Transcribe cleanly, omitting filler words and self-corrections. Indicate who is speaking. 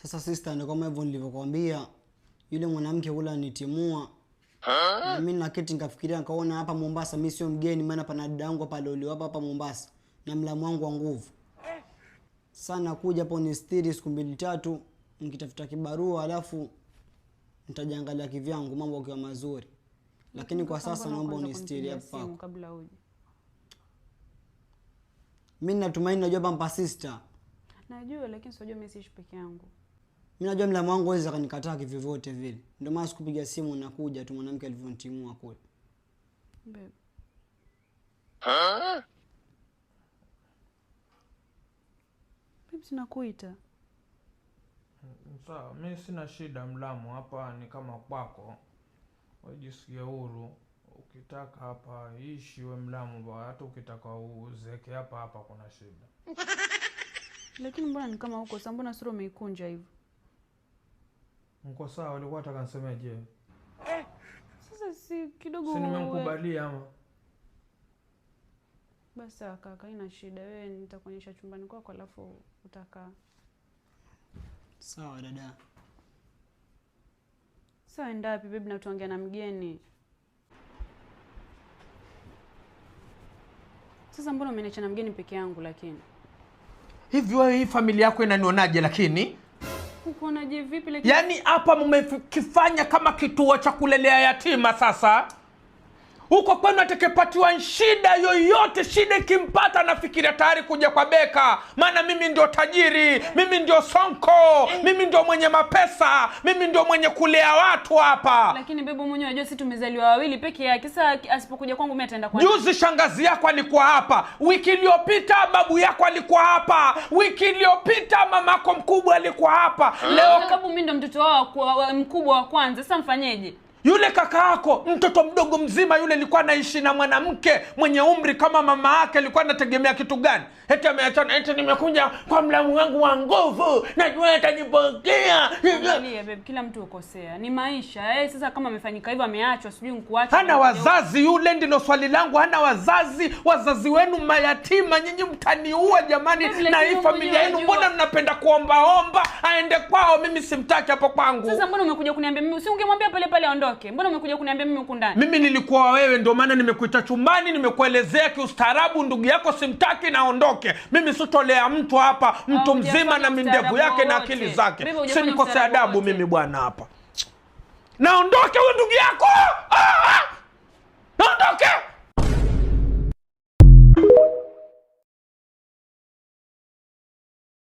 Speaker 1: Sasa sister, ndio kama hivyo nilivyokuambia, yule mwanamke ule anitimua. Na mimi na kiti nikafikiria nikaona hapa Mombasa mimi sio mgeni, maana pana dada yangu hapa Lolio hapa Mombasa na mlamu wangu wa nguvu. Sana kuja hapo ni stiri siku 2-3 nikitafuta kibarua, alafu nitajiangalia kivyangu mambo yakiwa mazuri. Lakini kwa sasa naomba unistiri hapa
Speaker 2: kabla uje.
Speaker 1: Mimi natumaini najua bampa sister.
Speaker 2: Najua lakini sijui mimi siishi peke yangu.
Speaker 1: Mimi najua mlamu wangu hawezi kanikataa kivyote vile. Ndio maana sikupiga simu na kuja tu mwanamke alivyonitimua kule.
Speaker 2: Babe. Babe, sinakuita.
Speaker 3: Sawa, mimi sina shida mlamu, hapa ni kama kwako. Wajisikie huru. Ukitaka hapa ishi we mlamu ba, hata ukitaka uzeke hapa kuna shida.
Speaker 2: Lakini mbona ni kama huko, mbona sura umeikunja hivyo?
Speaker 3: Mko sawa, ulikuwa unataka nisemeje?
Speaker 2: Sasa si kidogo
Speaker 3: si nimemkubalia ama?
Speaker 2: Basi kaka, haina shida. Wewe nitakuonyesha chumbani kwako alafu utakaa.
Speaker 1: Sawa dada.
Speaker 2: Sawa, enda wapi baby, na tuongea na mgeni. Sasa mbona umeniacha na mgeni peke yangu lakini?
Speaker 3: Hivi wewe hii familia yako inanionaje lakini?
Speaker 2: Ukonaje vipi lakini?
Speaker 3: Yaani hapa mmekifanya kama kituo cha kulelea yatima sasa. Huko kwenu atakayepatiwa shida yoyote, shida ikimpata nafikiria tayari kuja kwa Beka. Maana mimi ndio tajiri, mimi ndio sonko, mimi ndio mwenye mapesa, mimi ndio mwenye kulea watu hapa.
Speaker 2: Lakini bebo mwenyewe unajua sisi tumezaliwa wawili peke yake. Sasa asipokuja kwangu mimi ataenda kwa
Speaker 3: Juzi shangazi yako alikuwa hapa, wiki iliyopita babu yako alikuwa hapa, wiki iliyopita mamako mkubwa alikuwa hapa. Leo
Speaker 2: sababu mimi ndo mtoto wao mkubwa wa kwanza. Sasa mfanyeje?
Speaker 3: Yule kaka yako mtoto mdogo mzima yule alikuwa anaishi na mwanamke mwenye umri kama mama yake, alikuwa anategemea kitu gani? Eti ameachana, eti nimekuja kwa mlamu wangu wa nguvu, najua atanipokea.
Speaker 2: Angalia babe, kila mtu ukosea. Ni maisha. Sasa kama amefanyika hivyo ameachwa, sijui nikuacha.
Speaker 3: Hana wazazi yule, ndilo swali langu. Hana wazazi, wazazi wenu mayatima, nyinyi mtaniua jamani. Na hii familia yenu mbona mnapenda kuomba aende kwao? Mimi simtaki hapo kwangu.
Speaker 2: Sasa mbona umekuja kuniambia mimi? Si ungemwambia pale pale aondoke. Mbona umekuja kuniambia mimi huko ndani?
Speaker 3: Mimi nilikuwa wewe, ndio maana nimekuita chumbani, nimekuelezea kiustaarabu ndugu yako simtaki naondoke. Mimi sitolea mtu hapa, mtu mzima na mindevu yake na akili zake. Si nikose adabu mimi bwana hapa. Naondoke wewe ndugu yako.